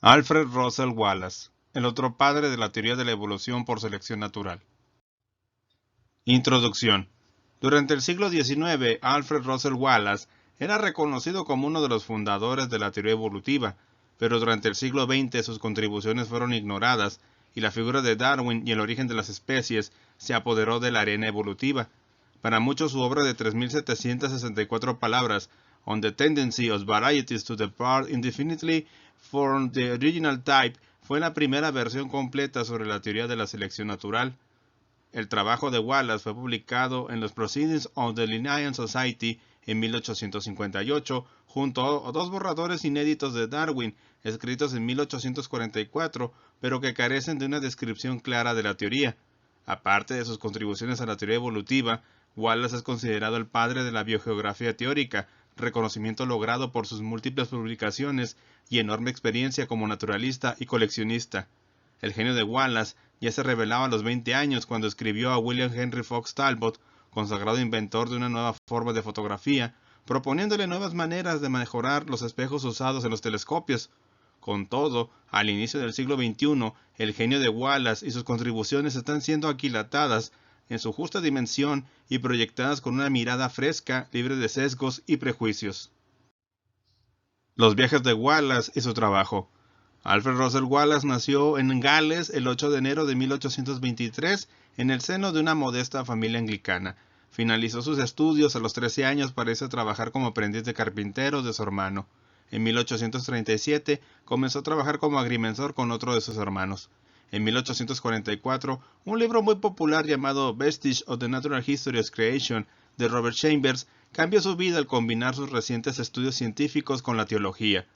Alfred Russel Wallace, el otro padre de la teoría de la evolución por selección natural. Introducción. Durante el siglo XIX, Alfred Russel Wallace era reconocido como uno de los fundadores de la teoría evolutiva, pero durante el siglo XX sus contribuciones fueron ignoradas y la figura de Darwin y el origen de las especies se apoderó de la arena evolutiva. Para muchos su obra de 3.764 palabras, On the Tendency of Varieties to Depart Indefinitely from the Original Type, fue la primera versión completa sobre la teoría de la selección natural. El trabajo de Wallace fue publicado en los Proceedings of the Linnean Society en 1858, junto a dos borradores inéditos de Darwin, escritos en 1844, pero que carecen de una descripción clara de la teoría. Aparte de sus contribuciones a la teoría evolutiva, Wallace es considerado el padre de la biogeografía teórica, reconocimiento logrado por sus múltiples publicaciones y enorme experiencia como naturalista y coleccionista. El genio de Wallace ya se revelaba a los 20 años cuando escribió a William Henry Fox Talbot, consagrado inventor de una nueva forma de fotografía, proponiéndole nuevas maneras de mejorar los espejos usados en los telescopios. Con todo, al inicio del siglo XXI, el genio de Wallace y sus contribuciones están siendo aquilatadas en su justa dimensión y proyectadas con una mirada fresca, libre de sesgos y prejuicios. Los viajes de Wallace y su trabajo. Alfred Russel Wallace nació en Gales el 8 de enero de 1823 en el seno de una modesta familia anglicana. Finalizó sus estudios a los 13 años para irse a trabajar como aprendiz de carpintero de su hermano. En 1837 comenzó a trabajar como agrimensor con otro de sus hermanos. En 1844, un libro muy popular llamado Vestige of the Natural History of Creation de Robert Chambers cambió su vida al combinar sus recientes estudios científicos con la teología.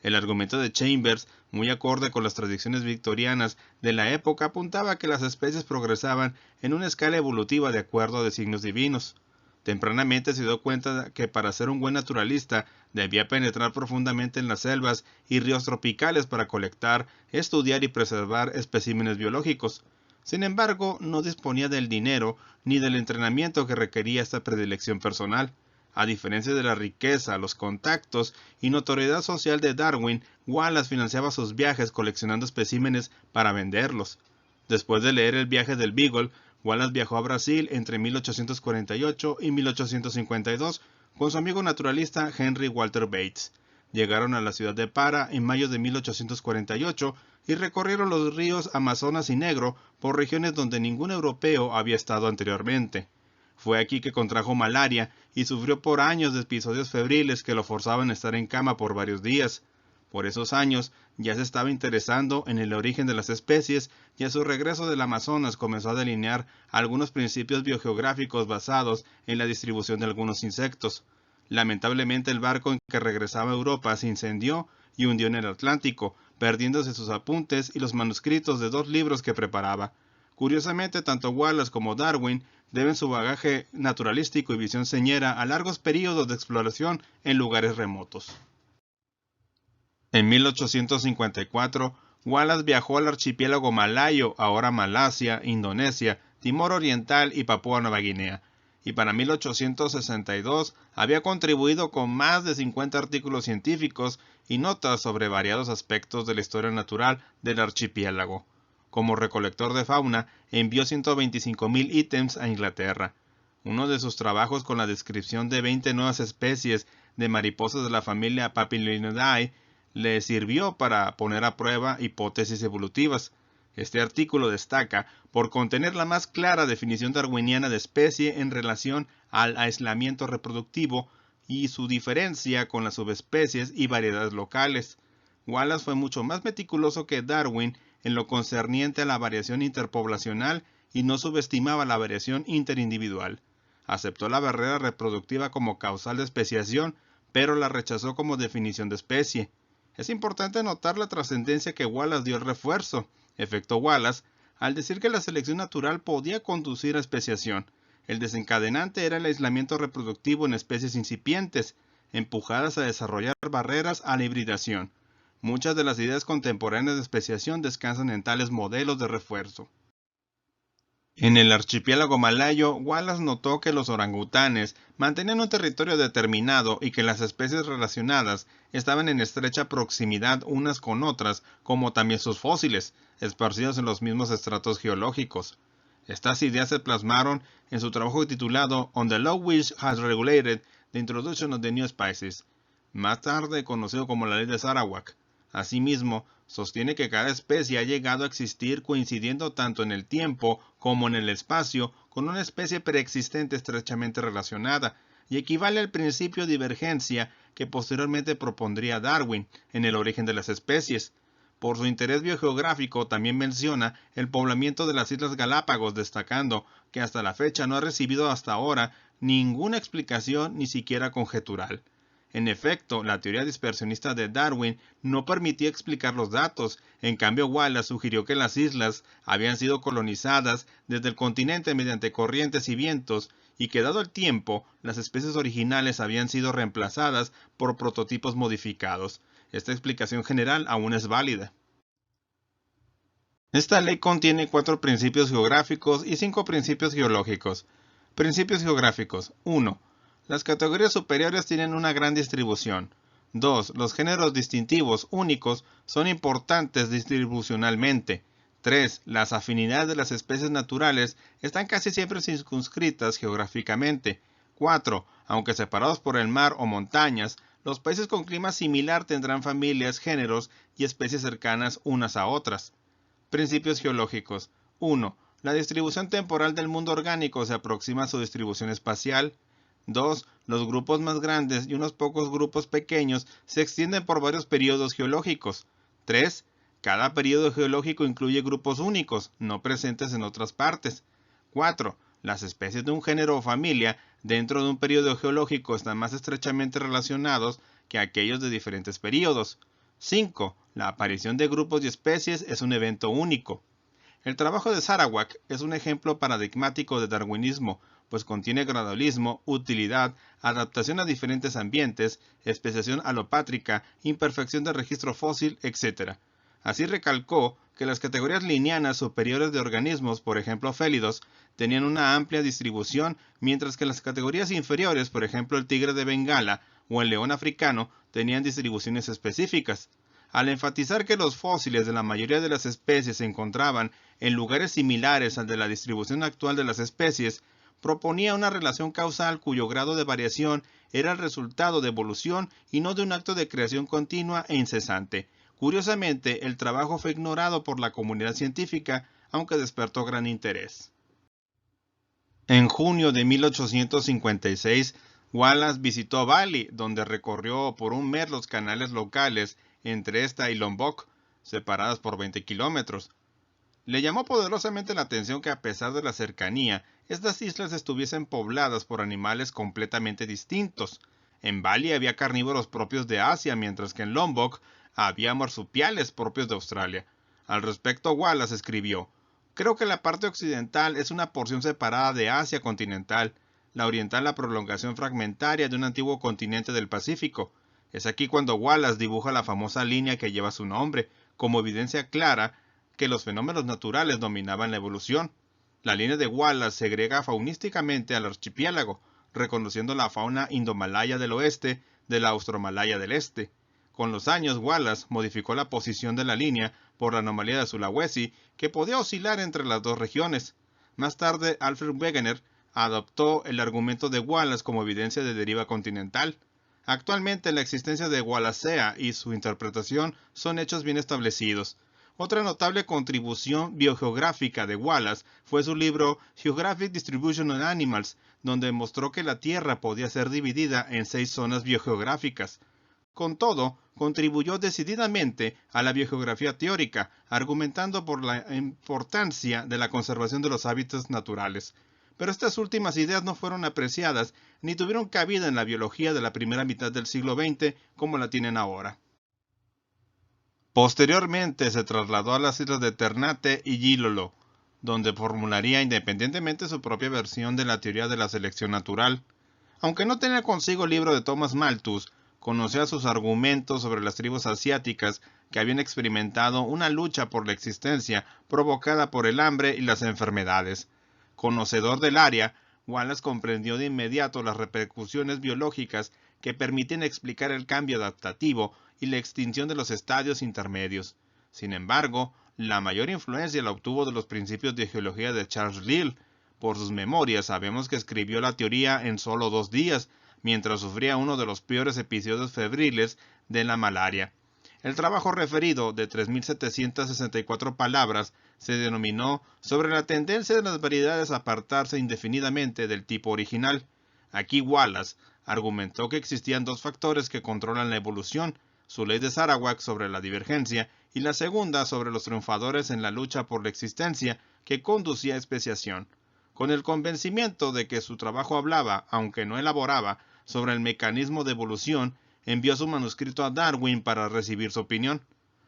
El argumento de Chambers, muy acorde con las tradiciones victorianas de la época, apuntaba a que las especies progresaban en una escala evolutiva de acuerdo a designios divinos. Tempranamente se dio cuenta que para ser un buen naturalista debía penetrar profundamente en las selvas y ríos tropicales para colectar, estudiar y preservar especímenes biológicos. Sin embargo, no disponía del dinero ni del entrenamiento que requería esta predilección personal. A diferencia de la riqueza, los contactos y notoriedad social de Darwin, Wallace financiaba sus viajes coleccionando especímenes para venderlos. Después de leer El viaje del Beagle, Wallace viajó a Brasil entre 1848 y 1852 con su amigo naturalista Henry Walter Bates. Llegaron a la ciudad de Para en mayo de 1848 y recorrieron los ríos Amazonas y Negro por regiones donde ningún europeo había estado anteriormente. Fue aquí que contrajo malaria y sufrió por años de episodios febriles que lo forzaban a estar en cama por varios días. Por esos años ya se estaba interesando en el origen de las especies y a su regreso del Amazonas comenzó a delinear algunos principios biogeográficos basados en la distribución de algunos insectos. Lamentablemente el barco en que regresaba a Europa se incendió y hundió en el Atlántico, perdiéndose sus apuntes y los manuscritos de dos libros que preparaba. Curiosamente, tanto Wallace como Darwin deben su bagaje naturalístico y visión señera a largos períodos de exploración en lugares remotos. En 1854, Wallace viajó al archipiélago malayo, ahora Malasia, Indonesia, Timor Oriental y Papúa Nueva Guinea, y para 1862 había contribuido con más de 50 artículos científicos y notas sobre variados aspectos de la historia natural del archipiélago. Como recolector de fauna, envió 125,000 ítems a Inglaterra. Uno de sus trabajos con la descripción de 20 nuevas especies de mariposas de la familia Papilionidae le sirvió para poner a prueba hipótesis evolutivas. Este artículo destaca por contener la más clara definición darwiniana de especie en relación al aislamiento reproductivo y su diferencia con las subespecies y variedades locales. Wallace fue mucho más meticuloso que Darwin en lo concerniente a la variación interpoblacional y no subestimaba la variación interindividual. Aceptó la barrera reproductiva como causal de especiación, pero la rechazó como definición de especie. Es importante notar la trascendencia que Wallace dio al refuerzo, efecto Wallace, al decir que la selección natural podía conducir a especiación. El desencadenante era el aislamiento reproductivo en especies incipientes, empujadas a desarrollar barreras a la hibridación. Muchas de las ideas contemporáneas de especiación descansan en tales modelos de refuerzo. En el archipiélago malayo, Wallace notó que los orangutanes mantenían un territorio determinado y que las especies relacionadas estaban en estrecha proximidad unas con otras, como también sus fósiles, esparcidos en los mismos estratos geológicos. Estas ideas se plasmaron en su trabajo titulado On the Law Which Has Regulated the Introduction of the New Species, más tarde conocido como la Ley de Sarawak. Asimismo, sostiene que cada especie ha llegado a existir coincidiendo tanto en el tiempo como en el espacio con una especie preexistente estrechamente relacionada, y equivale al principio de divergencia que posteriormente propondría Darwin en el origen de las especies. Por su interés biogeográfico también menciona el poblamiento de las Islas Galápagos, destacando que hasta la fecha no ha recibido hasta ahora ninguna explicación ni siquiera conjetural. En efecto, la teoría dispersionista de Darwin no permitía explicar los datos. En cambio, Wallace sugirió que las islas habían sido colonizadas desde el continente mediante corrientes y vientos, y que dado el tiempo, las especies originales habían sido reemplazadas por prototipos modificados. Esta explicación general aún es válida. Esta ley contiene 4 principios geográficos y 5 principios geológicos. Principios geográficos. 1. Las categorías superiores tienen una gran distribución. 2. Los géneros distintivos únicos son importantes distribucionalmente. 3. Las afinidades de las especies naturales están casi siempre circunscritas geográficamente. 4. Aunque separados por el mar o montañas, los países con clima similar tendrán familias, géneros y especies cercanas unas a otras. Principios geológicos. 1. La distribución temporal del mundo orgánico se aproxima a su distribución espacial. 2. Los grupos más grandes y unos pocos grupos pequeños se extienden por varios periodos geológicos. 3. Cada periodo geológico incluye grupos únicos, no presentes en otras partes. 4. Las especies de un género o familia dentro de un periodo geológico están más estrechamente relacionados que aquellos de diferentes periodos. 5. La aparición de grupos y especies es un evento único. El trabajo de Sarawak es un ejemplo paradigmático de darwinismo, pues contiene gradualismo, utilidad, adaptación a diferentes ambientes, especiación alopátrica, imperfección del registro fósil, etc. Así recalcó que las categorías lineanas superiores de organismos, por ejemplo félidos, tenían una amplia distribución, mientras que las categorías inferiores, por ejemplo el tigre de Bengala o el león africano, tenían distribuciones específicas. Al enfatizar que los fósiles de la mayoría de las especies se encontraban en lugares similares al de la distribución actual de las especies, proponía una relación causal cuyo grado de variación era el resultado de evolución y no de un acto de creación continua e incesante. Curiosamente, el trabajo fue ignorado por la comunidad científica, aunque despertó gran interés. En junio de 1856, Wallace visitó Bali, donde recorrió por un mes los canales locales entre esta y Lombok, separadas por 20 kilómetros. Le llamó poderosamente la atención que a pesar de la cercanía, estas islas estuviesen pobladas por animales completamente distintos. En Bali había carnívoros propios de Asia, mientras que en Lombok había marsupiales propios de Australia. Al respecto, Wallace escribió: "Creo que la parte occidental es una porción separada de Asia continental, la oriental la prolongación fragmentaria de un antiguo continente del Pacífico". Es aquí cuando Wallace dibuja la famosa línea que lleva su nombre, como evidencia clara que los fenómenos naturales dominaban la evolución. La línea de Wallace segrega faunísticamente al archipiélago, reconociendo la fauna indomalaya del oeste de la austromalaya del este. Con los años, Wallace modificó la posición de la línea por la anomalía de Sulawesi, que podía oscilar entre las dos regiones. Más tarde, Alfred Wegener adoptó el argumento de Wallace como evidencia de deriva continental. Actualmente, la existencia de Wallacea y su interpretación son hechos bien establecidos. Otra notable contribución biogeográfica de Wallace fue su libro Geographic Distribution of Animals, donde demostró que la Tierra podía ser dividida en 6 zonas biogeográficas. Con todo, contribuyó decididamente a la biogeografía teórica, argumentando por la importancia de la conservación de los hábitats naturales. Pero estas últimas ideas no fueron apreciadas ni tuvieron cabida en la biología de la primera mitad del siglo XX como la tienen ahora. Posteriormente se trasladó a las islas de Ternate y Gilolo, donde formularía independientemente su propia versión de la teoría de la selección natural. Aunque no tenía consigo el libro de Thomas Malthus, conocía sus argumentos sobre las tribus asiáticas que habían experimentado una lucha por la existencia provocada por el hambre y las enfermedades. Conocedor del área, Wallace comprendió de inmediato las repercusiones biológicas que permiten explicar el cambio adaptativo y la extinción de los estadios intermedios. Sin embargo, la mayor influencia la obtuvo de los principios de geología de Charles Lyell. Por sus memorias sabemos que escribió la teoría en solo 2 días, mientras sufría uno de los peores episodios febriles de la malaria. El trabajo referido, de 3.764 palabras, se denominó Sobre la tendencia de las variedades a apartarse indefinidamente del tipo original. Aquí Wallace argumentó que existían 2 factores que controlan la evolución, su ley de Sarawak sobre la divergencia y la segunda sobre los triunfadores en la lucha por la existencia que conducía a especiación. Con el convencimiento de que su trabajo hablaba, aunque no elaboraba, sobre el mecanismo de evolución, envió su manuscrito a Darwin para recibir su opinión.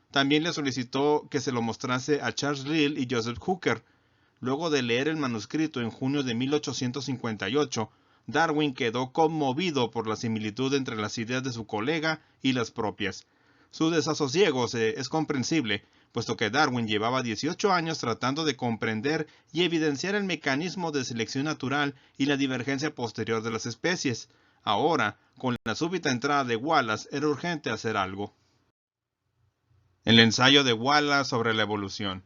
También le solicitó que se lo mostrase a Charles Lyell y Joseph Hooker. Luego de leer el manuscrito en junio de 1858, Darwin quedó conmovido por la similitud entre las ideas de su colega y las propias. Su desasosiego es comprensible, puesto que Darwin llevaba 18 años tratando de comprender y evidenciar el mecanismo de selección natural y la divergencia posterior de las especies. Ahora, con la súbita entrada de Wallace, era urgente hacer algo. El ensayo de Wallace sobre la evolución.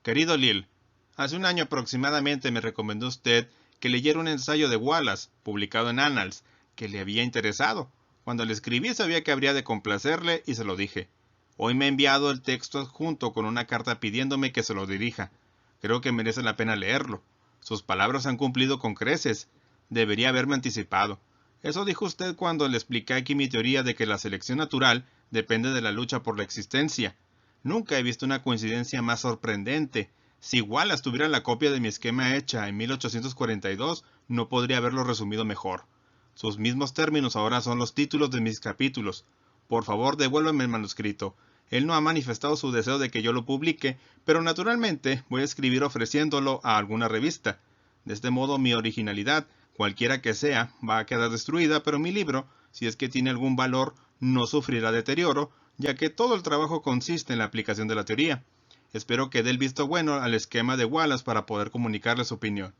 Querido Lyell, hace un año aproximadamente me recomendó usted que leyera un ensayo de Wallace, publicado en Annals, que le había interesado. Cuando le escribí sabía que habría de complacerle y se lo dije. Hoy me ha enviado el texto adjunto con una carta pidiéndome que se lo dirija. Creo que merece la pena leerlo. Sus palabras han cumplido con creces. Debería haberme anticipado. Eso dijo usted cuando le expliqué aquí mi teoría de que la selección natural depende de la lucha por la existencia. Nunca he visto una coincidencia más sorprendente. Si Wallace tuviera la copia de mi esquema hecha en 1842, no podría haberlo resumido mejor. Sus mismos términos ahora son los títulos de mis capítulos. Por favor, devuélveme el manuscrito. Él no ha manifestado su deseo de que yo lo publique, pero naturalmente voy a escribir ofreciéndolo a alguna revista. De este modo, mi originalidad, cualquiera que sea, va a quedar destruida, pero mi libro, si es que tiene algún valor, no sufrirá deterioro, ya que todo el trabajo consiste en la aplicación de la teoría. Espero que dé el visto bueno al esquema de Wallace para poder comunicarle su opinión.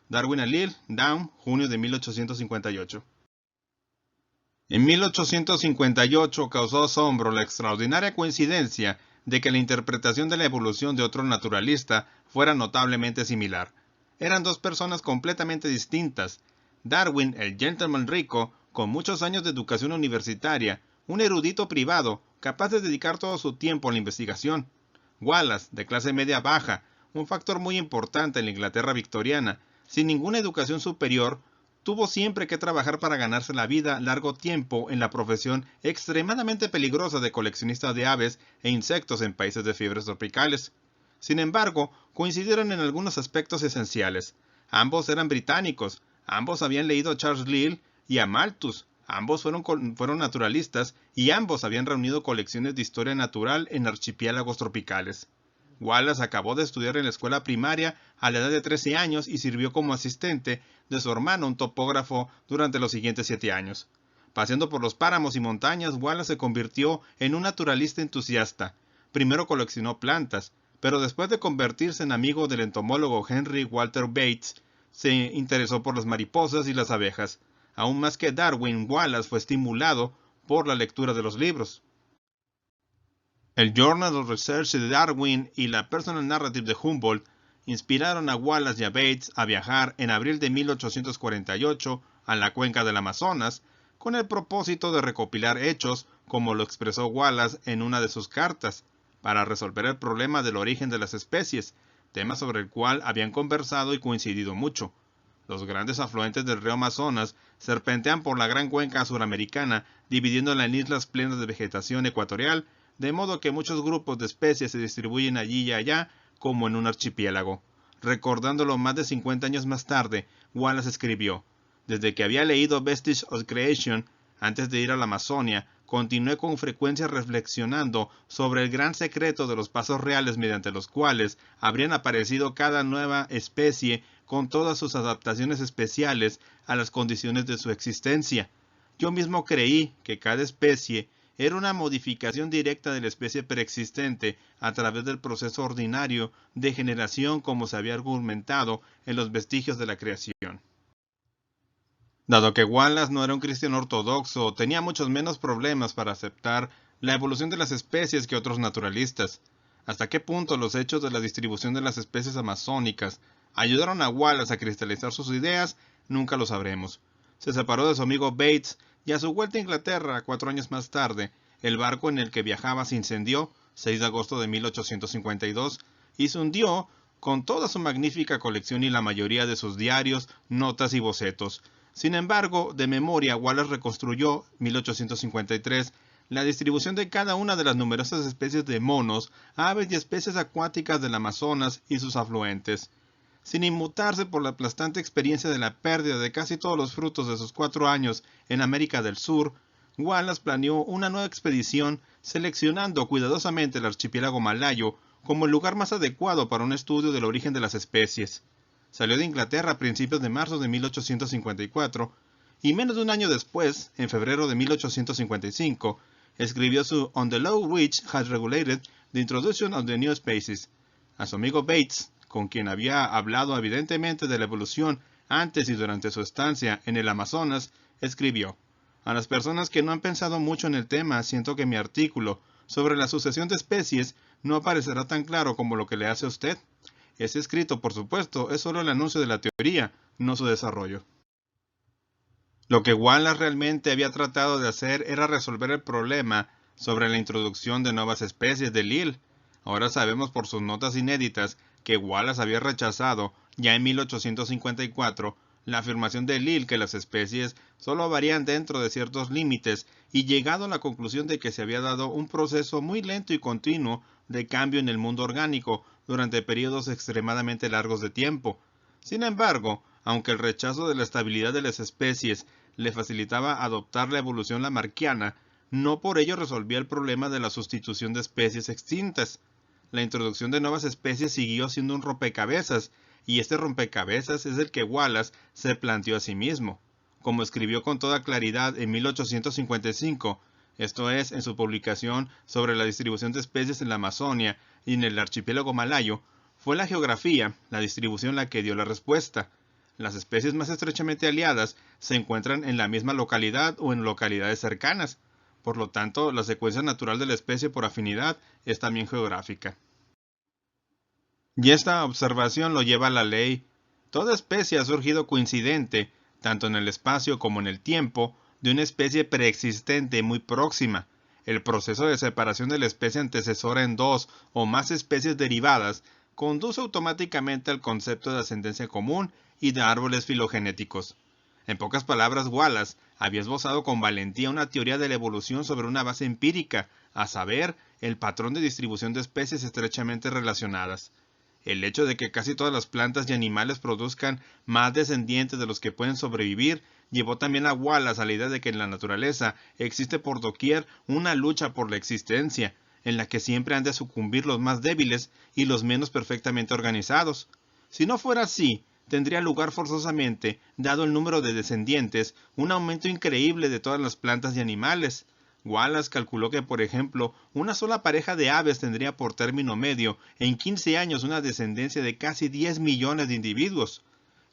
Darwin a Lyell, Down, junio de 1858. En 1858 causó asombro la extraordinaria coincidencia de que la interpretación de la evolución de otro naturalista fuera notablemente similar. Eran 2 personas completamente distintas. Darwin, el gentleman rico, con muchos años de educación universitaria, un erudito privado, capaz de dedicar todo su tiempo a la investigación. Wallace, de clase media baja, un factor muy importante en la Inglaterra victoriana, sin ninguna educación superior, tuvo siempre que trabajar para ganarse la vida largo tiempo en la profesión extremadamente peligrosa de coleccionista de aves e insectos en países de fiebres tropicales. Sin embargo, coincidieron en algunos aspectos esenciales. Ambos eran británicos, ambos habían leído a Charles Lyell y a Malthus, ambos fueron naturalistas y ambos habían reunido colecciones de historia natural en archipiélagos tropicales. Wallace acabó de estudiar en la escuela primaria a la edad de 13 años y sirvió como asistente de su hermano, un topógrafo, durante los siguientes 7 años. Paseando por los páramos y montañas, Wallace se convirtió en un naturalista entusiasta. Primero coleccionó plantas, pero después de convertirse en amigo del entomólogo Henry Walter Bates, se interesó por las mariposas y las abejas. Aún más que Darwin, Wallace fue estimulado por la lectura de los libros. El Journal of Research de Darwin y la Personal Narrative de Humboldt inspiraron a Wallace y a Bates a viajar en abril de 1848 a la cuenca del Amazonas con el propósito de recopilar hechos, como lo expresó Wallace en una de sus cartas, para resolver el problema del origen de las especies, tema sobre el cual habían conversado y coincidido mucho. Los grandes afluentes del río Amazonas serpentean por la gran cuenca suramericana, dividiéndola en islas plenas de vegetación ecuatorial, de modo que muchos grupos de especies se distribuyen allí y allá como en un archipiélago. Recordándolo más de 50 años más tarde, Wallace escribió: «Desde que había leído Vestige of Creation, antes de ir a la Amazonia, continué con frecuencia reflexionando sobre el gran secreto de los pasos reales mediante los cuales habrían aparecido cada nueva especie con todas sus adaptaciones especiales a las condiciones de su existencia. Yo mismo creí que cada especie era una modificación directa de la especie preexistente a través del proceso ordinario de generación como se había argumentado en los vestigios de la creación. Dado que Wallace no era un cristiano ortodoxo, tenía muchos menos problemas para aceptar la evolución de las especies que otros naturalistas. ¿Hasta qué punto los hechos de la distribución de las especies amazónicas ayudaron a Wallace a cristalizar sus ideas? Nunca lo sabremos. Se separó de su amigo Bates y a su vuelta a Inglaterra 4 años más tarde, el barco en el que viajaba se incendió, 6 de agosto de 1852, y se hundió con toda su magnífica colección y la mayoría de sus diarios, notas y bocetos. Sin embargo, de memoria, Wallace reconstruyó, 1853, la distribución de cada una de las numerosas especies de monos, aves y especies acuáticas del Amazonas y sus afluentes. Sin inmutarse por la aplastante experiencia de la pérdida de casi todos los frutos de sus 4 años en América del Sur, Wallace planeó una nueva expedición seleccionando cuidadosamente el archipiélago malayo como el lugar más adecuado para un estudio del origen de las especies. Salió de Inglaterra a principios de marzo de 1854 y menos de un año después, en febrero de 1855, escribió su On the Law which has regulated the introduction of the new species. A su amigo Bates, con quien había hablado evidentemente de la evolución antes y durante su estancia en el Amazonas, escribió: a las personas que no han pensado mucho en el tema, siento que mi artículo sobre la sucesión de especies no aparecerá tan claro como lo que le hace a usted. Ese escrito, por supuesto, es solo el anuncio de la teoría, no su desarrollo. Lo que Wallace realmente había tratado de hacer era resolver el problema sobre la introducción de nuevas especies de Lyell. Ahora sabemos por sus notas inéditas que Wallace había rechazado, ya en 1854, la afirmación de Lyell que las especies solo varían dentro de ciertos límites y llegado a la conclusión de que se había dado un proceso muy lento y continuo de cambio en el mundo orgánico durante periodos extremadamente largos de tiempo. Sin embargo, aunque el rechazo de la estabilidad de las especies le facilitaba adoptar la evolución lamarckiana, no por ello resolvía el problema de la sustitución de especies extintas. La introducción de nuevas especies siguió siendo un rompecabezas, y este rompecabezas es el que Wallace se planteó a sí mismo. Como escribió con toda claridad en 1855, esto es, en su publicación sobre la distribución de especies en la Amazonia y en el archipiélago malayo, fue la geografía, la distribución la que dio la respuesta. Las especies más estrechamente aliadas se encuentran en la misma localidad o en localidades cercanas. Por lo tanto, la secuencia natural de la especie por afinidad es también geográfica. Y esta observación lo lleva a la ley. Toda especie ha surgido coincidente, tanto en el espacio como en el tiempo, de una especie preexistente muy próxima. El proceso de separación de la especie antecesora en dos o más especies derivadas conduce automáticamente al concepto de ascendencia común y de árboles filogenéticos. En pocas palabras, Wallace había esbozado con valentía una teoría de la evolución sobre una base empírica, a saber, el patrón de distribución de especies estrechamente relacionadas. El hecho de que casi todas las plantas y animales produzcan más descendientes de los que pueden sobrevivir llevó también a Wallace a la idea de que en la naturaleza existe por doquier una lucha por la existencia, en la que siempre han de sucumbir los más débiles y los menos perfectamente organizados. Si no fuera así, tendría lugar forzosamente, dado el número de descendientes, un aumento increíble de todas las plantas y animales. Wallace calculó que, por ejemplo, una sola pareja de aves tendría por término medio en 15 años una descendencia de casi 10 millones de individuos.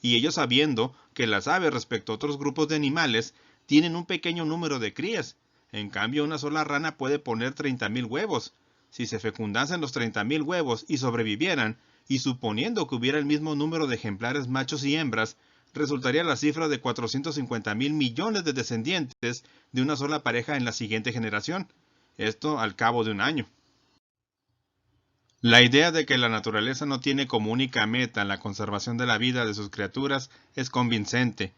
Y ello sabiendo que las aves respecto a otros grupos de animales tienen un pequeño número de crías. En cambio, una sola rana puede poner 30.000 huevos. Si se fecundasen los 30.000 huevos y sobrevivieran, y suponiendo que hubiera el mismo número de ejemplares machos y hembras, resultaría la cifra de 450.000 millones de descendientes de una sola pareja en la siguiente generación. Esto al cabo de un año. La idea de que la naturaleza no tiene como única meta la conservación de la vida de sus criaturas es convincente.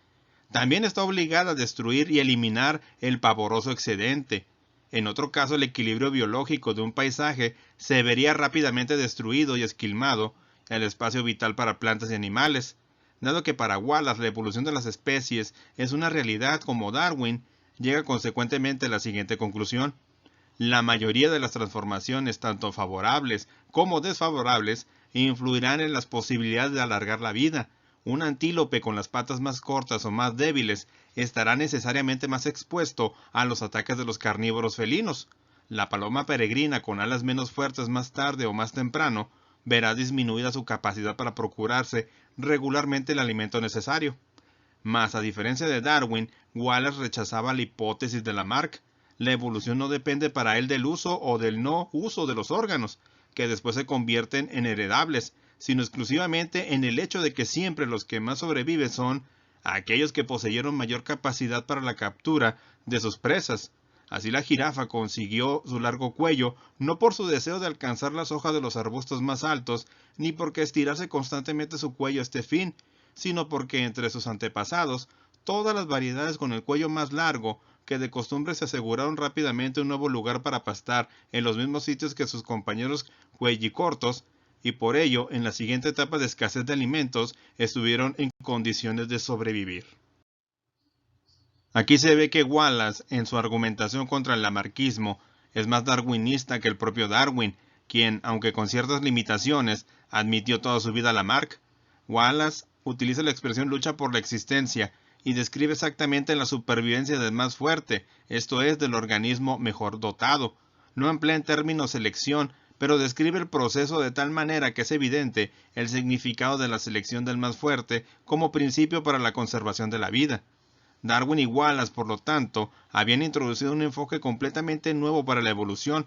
También está obligada a destruir y eliminar el pavoroso excedente. En otro caso, el equilibrio biológico de un paisaje se vería rápidamente destruido y esquilmado, el espacio vital para plantas y animales. Dado que para Wallace la evolución de las especies es una realidad como Darwin, llega consecuentemente a la siguiente conclusión. La mayoría de las transformaciones, tanto favorables como desfavorables, influirán en las posibilidades de alargar la vida. un antílope con las patas más cortas o más débiles estará necesariamente más expuesto a los ataques de los carnívoros felinos. La paloma peregrina con alas menos fuertes más tarde o más temprano verá disminuida su capacidad para procurarse regularmente el alimento necesario. Mas, a diferencia de Darwin, Wallace rechazaba la hipótesis de Lamarck. La evolución no depende para él del uso o del no uso de los órganos, que después se convierten en heredables, sino exclusivamente en el hecho de que siempre los que más sobreviven son aquellos que poseyeron mayor capacidad para la captura de sus presas. Así la jirafa consiguió su largo cuello, no por su deseo de alcanzar las hojas de los arbustos más altos, ni porque estirase constantemente su cuello a este fin, sino porque entre sus antepasados, todas las variedades con el cuello más largo, que de costumbre se aseguraron rápidamente un nuevo lugar para pastar en los mismos sitios que sus compañeros cuellicortos, y por ello, en la siguiente etapa de escasez de alimentos, estuvieron en condiciones de sobrevivir. Aquí se ve que Wallace, en su argumentación contra el lamarquismo, es más darwinista que el propio Darwin, quien, aunque con ciertas limitaciones, admitió toda su vida a Lamarck. Wallace utiliza la expresión lucha por la existencia y describe exactamente la supervivencia del más fuerte, esto es, del organismo mejor dotado. No emplea en términos selección, pero describe el proceso de tal manera que es evidente el significado de la selección del más fuerte como principio para la conservación de la vida. Darwin y Wallace, por lo tanto, habían introducido un enfoque completamente nuevo para la evolución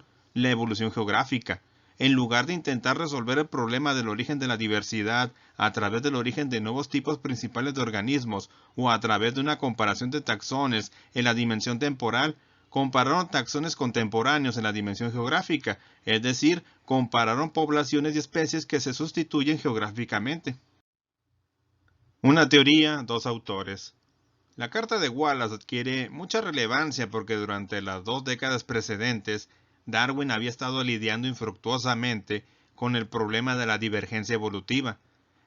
geográfica. En lugar de intentar resolver el problema del origen de la diversidad a través del origen de nuevos tipos principales de organismos o a través de una comparación de taxones en la dimensión temporal, compararon taxones contemporáneos en la dimensión geográfica, es decir, compararon poblaciones y especies que se sustituyen geográficamente. Una teoría, dos autores. La carta de Wallace adquiere mucha relevancia porque durante las 2 décadas precedentes, Darwin había estado lidiando infructuosamente con el problema de la divergencia evolutiva.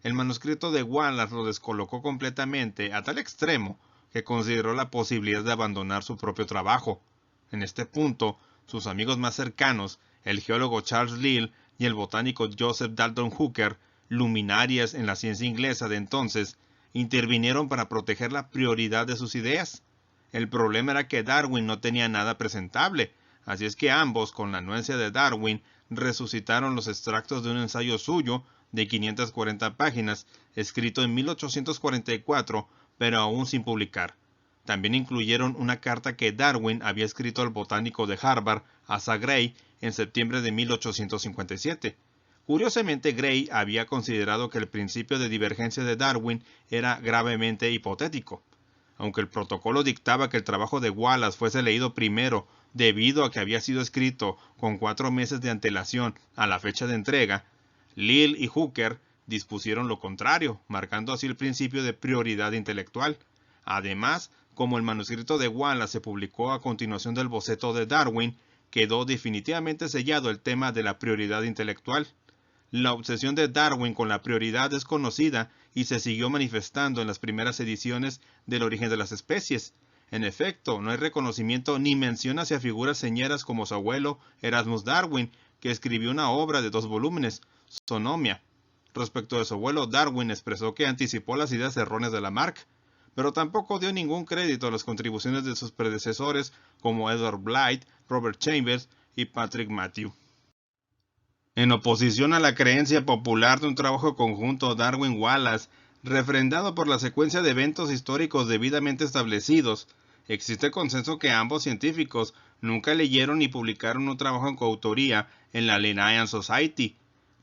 El manuscrito de Wallace lo descolocó completamente a tal extremo que consideró la posibilidad de abandonar su propio trabajo. En este punto, sus amigos más cercanos, el geólogo Charles Lyell y el botánico Joseph Dalton Hooker, luminarias en la ciencia inglesa de entonces, intervinieron para proteger la prioridad de sus ideas. El problema era que Darwin no tenía nada presentable, así es que ambos, con la anuencia de Darwin, resucitaron los extractos de un ensayo suyo de 540 páginas, escrito en 1844, pero aún sin publicar. También incluyeron una carta que Darwin había escrito al botánico de Harvard, Asa Gray, en septiembre de 1857. Curiosamente, Gray había considerado que el principio de divergencia de Darwin era gravemente hipotético. Aunque el protocolo dictaba que el trabajo de Wallace fuese leído primero debido a que había sido escrito con 4 meses de antelación a la fecha de entrega, Lyell y Hooker dispusieron lo contrario, marcando así el principio de prioridad intelectual. Además, como el manuscrito de Wallace se publicó a continuación del boceto de Darwin, quedó definitivamente sellado el tema de la prioridad intelectual. La obsesión de Darwin con la prioridad es conocida y se siguió manifestando en las primeras ediciones del Origen de las Especies. En efecto, no hay reconocimiento ni mención hacia figuras señeras como su abuelo Erasmus Darwin, que escribió una obra de 2 volúmenes, Zoonomia. Respecto de su abuelo, Darwin expresó que anticipó las ideas erróneas de Lamarck, pero tampoco dio ningún crédito a las contribuciones de sus predecesores como Edward Blyth, Robert Chambers y Patrick Matthew. En oposición a la creencia popular de un trabajo conjunto Darwin-Wallace, refrendado por la secuencia de eventos históricos debidamente establecidos, existe consenso que ambos científicos nunca leyeron ni publicaron un trabajo en coautoría en la Linnean Society.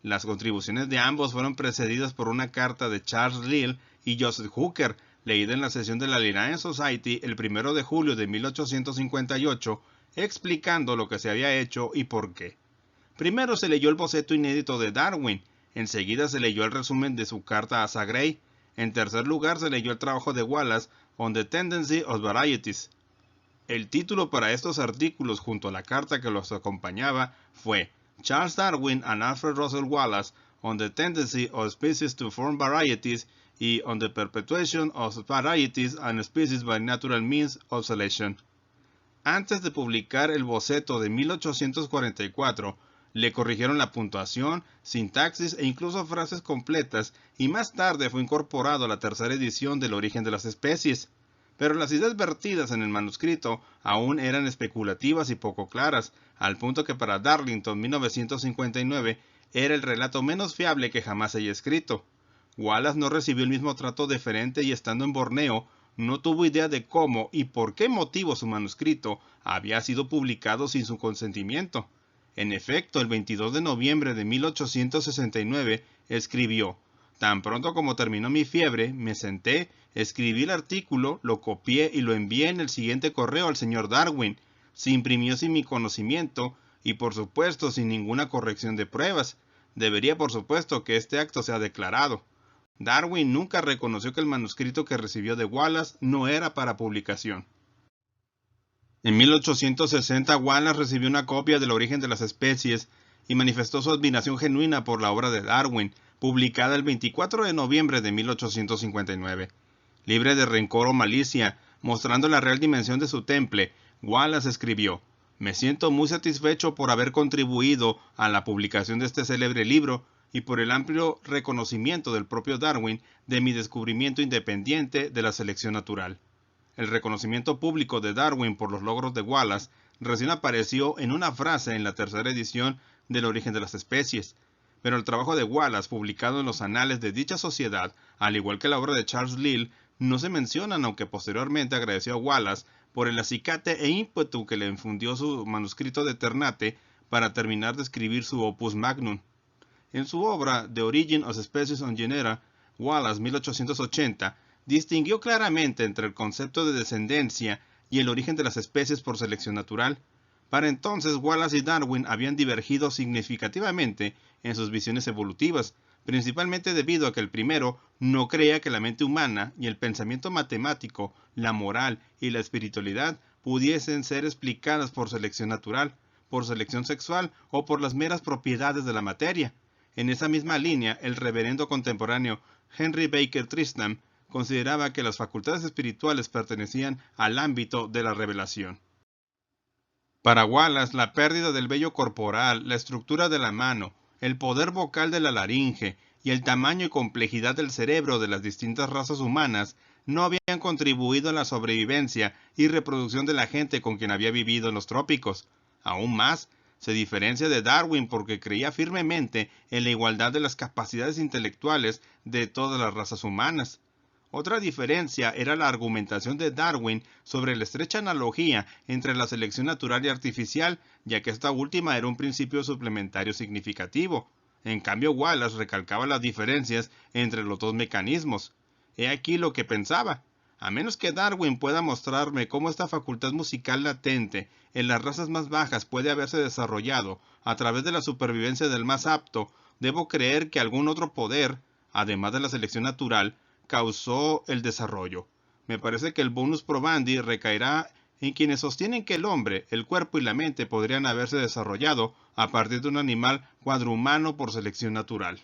Las contribuciones de ambos fueron precedidas por una carta de Charles Lyell y Joseph Hooker, leída en la sesión de la Linnean Society el 1 de julio de 1858, explicando lo que se había hecho y por qué. Primero se leyó el boceto inédito de Darwin, enseguida se leyó el resumen de su carta a Asa Gray, en tercer lugar se leyó el trabajo de Wallace on the Tendency of Varieties. El título para estos artículos junto a la carta que los acompañaba fue Charles Darwin and Alfred Russel Wallace on the Tendency of Species to Form Varieties y on the Perpetuation of Varieties and Species by Natural Means of Selection. Antes de publicar el boceto de 1844, Le corrigieron la puntuación, sintaxis e incluso frases completas, y más tarde fue incorporado a la tercera edición del Origen de las Especies. Pero las ideas vertidas en el manuscrito aún eran especulativas y poco claras, al punto que para Darlington 1959 era el relato menos fiable que jamás haya escrito. Wallace no recibió el mismo trato deferente y estando en Borneo, no tuvo idea de cómo y por qué motivo su manuscrito había sido publicado sin su consentimiento. En efecto, el 22 de noviembre de 1869 escribió: «Tan pronto como terminó mi fiebre, me senté, escribí el artículo, lo copié y lo envié en el siguiente correo al señor Darwin. Se imprimió sin mi conocimiento y por supuesto sin ninguna corrección de pruebas. Debería por supuesto que este acto sea declarado». Darwin nunca reconoció que el manuscrito que recibió de Wallace no era para publicación. En 1860 Wallace recibió una copia del Origen de las Especies y manifestó su admiración genuina por la obra de Darwin, publicada el 24 de noviembre de 1859. Libre de rencor o malicia, mostrando la real dimensión de su temple, Wallace escribió: «Me siento muy satisfecho por haber contribuido a la publicación de este célebre libro y por el amplio reconocimiento del propio Darwin de mi descubrimiento independiente de la selección natural». El reconocimiento público de Darwin por los logros de Wallace recién apareció en una frase en la tercera edición del Origen de las Especies, pero el trabajo de Wallace publicado en los anales de dicha sociedad, al igual que la obra de Charles Lyell, no se mencionan, aunque posteriormente agradeció a Wallace por el acicate e ímpetu que le infundió su manuscrito de Ternate para terminar de escribir su opus magnum. En su obra The Origin of Species and Genera, Wallace 1880 distinguió claramente entre el concepto de descendencia y el origen de las especies por selección natural. Para entonces, Wallace y Darwin habían divergido significativamente en sus visiones evolutivas, principalmente debido a que el primero no creía que la mente humana y el pensamiento matemático, la moral y la espiritualidad pudiesen ser explicadas por selección natural, por selección sexual o por las meras propiedades de la materia. En esa misma línea, el reverendo contemporáneo Henry Baker Tristram consideraba que las facultades espirituales pertenecían al ámbito de la revelación. Para Wallace, la pérdida del vello corporal, la estructura de la mano, el poder vocal de la laringe y el tamaño y complejidad del cerebro de las distintas razas humanas no habían contribuido a la sobrevivencia y reproducción de la gente con quien había vivido en los trópicos. Aún más, se diferencia de Darwin porque creía firmemente en la igualdad de las capacidades intelectuales de todas las razas humanas. Otra diferencia era la argumentación de Darwin sobre la estrecha analogía entre la selección natural y artificial, ya que esta última era un principio suplementario significativo. En cambio, Wallace recalcaba las diferencias entre los dos mecanismos. He aquí lo que pensaba: a menos que Darwin pueda mostrarme cómo esta facultad musical latente en las razas más bajas puede haberse desarrollado a través de la supervivencia del más apto, debo creer que algún otro poder, además de la selección natural, causó el desarrollo. Me parece que el bonus probandi recaerá en quienes sostienen que el hombre, el cuerpo y la mente podrían haberse desarrollado a partir de un animal cuadrumano por selección natural.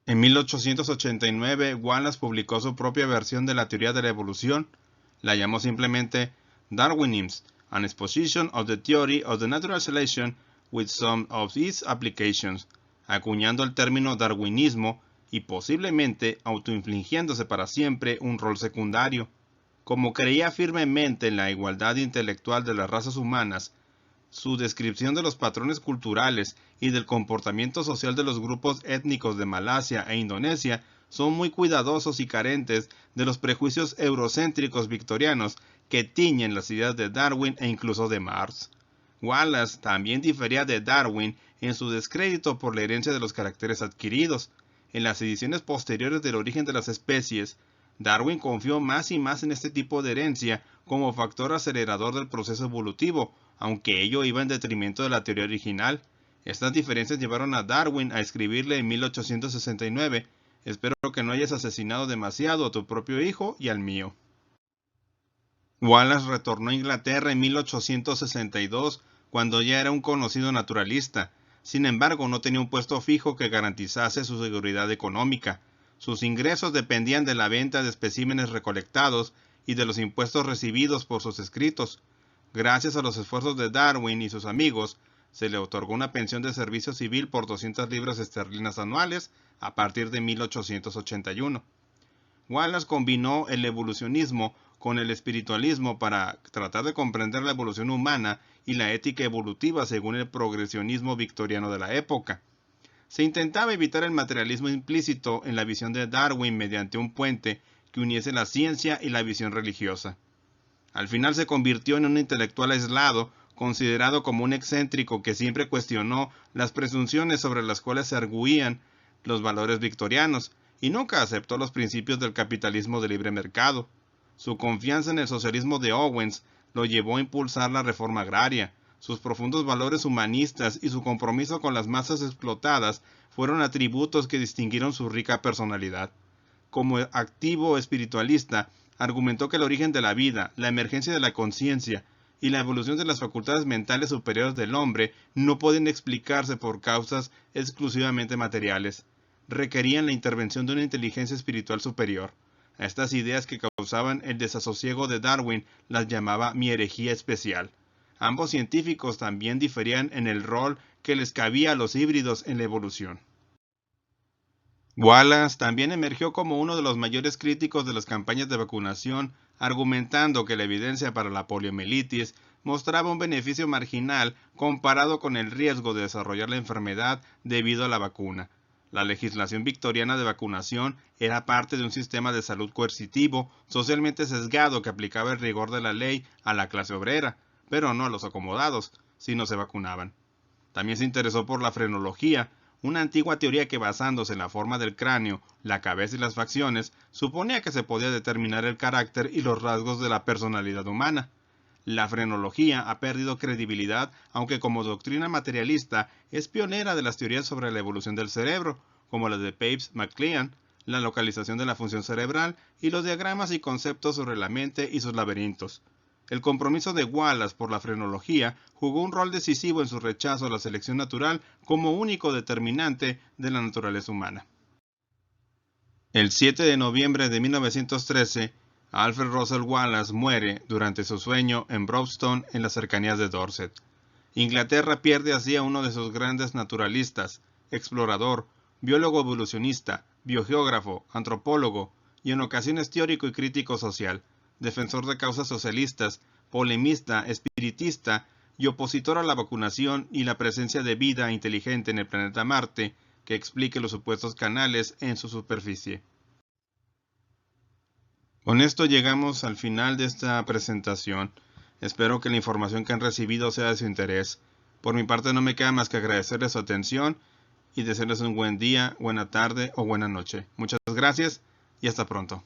En 1889, Wallace publicó su propia versión de la teoría de la evolución. La llamó simplemente Darwinism, an exposition of the theory of the natural selection with some of its applications, acuñando el término darwinismo y posiblemente autoinfligiéndose para siempre un rol secundario. Como creía firmemente en la igualdad intelectual de las razas humanas, su descripción de los patrones culturales y del comportamiento social de los grupos étnicos de Malasia e Indonesia son muy cuidadosos y carentes de los prejuicios eurocéntricos victorianos que tiñen las ideas de Darwin e incluso de Marx. Wallace también difería de Darwin en su descrédito por la herencia de los caracteres adquiridos. En las ediciones posteriores del Origen de las Especies, Darwin confió más y más en este tipo de herencia como factor acelerador del proceso evolutivo, aunque ello iba en detrimento de la teoría original. Estas diferencias llevaron a Darwin a escribirle en 1869: «Espero que no hayas asesinado demasiado a tu propio hijo y al mío». Wallace retornó a Inglaterra en 1862, cuando ya era un conocido naturalista. Sin embargo, no tenía un puesto fijo que garantizase su seguridad económica. Sus ingresos dependían de la venta de especímenes recolectados y de los impuestos recibidos por sus escritos. Gracias a los esfuerzos de Darwin y sus amigos, Se le otorgó una pensión de servicio civil por 200 libras esterlinas anuales a partir de 1881. Wallace combinó el evolucionismo con el espiritualismo para tratar de comprender la evolución humana y la ética evolutiva según el progresionismo victoriano de la época. Se intentaba evitar el materialismo implícito en la visión de Darwin mediante un puente que uniese la ciencia y la visión religiosa. Al final se convirtió en un intelectual aislado, considerado como un excéntrico que siempre cuestionó las presunciones sobre las cuales se arguían los valores victorianos, y nunca aceptó los principios del capitalismo de libre mercado. Su confianza en el socialismo de Owens lo llevó a impulsar la reforma agraria. Sus profundos valores humanistas y su compromiso con las masas explotadas fueron atributos que distinguieron su rica personalidad. Como activo espiritualista, argumentó que el origen de la vida, la emergencia de la conciencia y la evolución de las facultades mentales superiores del hombre no pueden explicarse por causas exclusivamente materiales. Requerían la intervención de una inteligencia espiritual superior. A estas ideas que causaban el desasosiego de Darwin las llamaba mi herejía especial. Ambos científicos también diferían en el rol que les cabía a los híbridos en la evolución. Wallace también emergió como uno de los mayores críticos de las campañas de vacunación, argumentando que la evidencia para la poliomielitis mostraba un beneficio marginal comparado con el riesgo de desarrollar la enfermedad debido a la vacuna. La legislación victoriana de vacunación era parte de un sistema de salud coercitivo, socialmente sesgado que aplicaba el rigor de la ley a la clase obrera, pero no a los acomodados, si no se vacunaban. También se interesó por la frenología, una antigua teoría que, basándose en la forma del cráneo, la cabeza y las facciones, suponía que se podía determinar el carácter y los rasgos de la personalidad humana. La frenología ha perdido credibilidad, aunque como doctrina materialista es pionera de las teorías sobre la evolución del cerebro, como las de Pepys-McLean, la localización de la función cerebral y los diagramas y conceptos sobre la mente y sus laberintos. El compromiso de Wallace por la frenología jugó un rol decisivo en su rechazo a la selección natural como único determinante de la naturaleza humana. El 7 de noviembre de 1913, Alfred Russel Wallace muere durante su sueño en Broadstone, en las cercanías de Dorset. Inglaterra pierde así a uno de sus grandes naturalistas, explorador, biólogo evolucionista, biogeógrafo, antropólogo y en ocasiones teórico y crítico social, defensor de causas socialistas, polemista, espiritista y opositor a la vacunación y la presencia de vida inteligente en el planeta Marte que explique los supuestos canales en su superficie. Con esto llegamos al final de esta presentación. Espero que la información que han recibido sea de su interés. Por mi parte no me queda más que agradecerles su atención y desearles un buen día, buena tarde o buena noche. Muchas gracias y hasta pronto.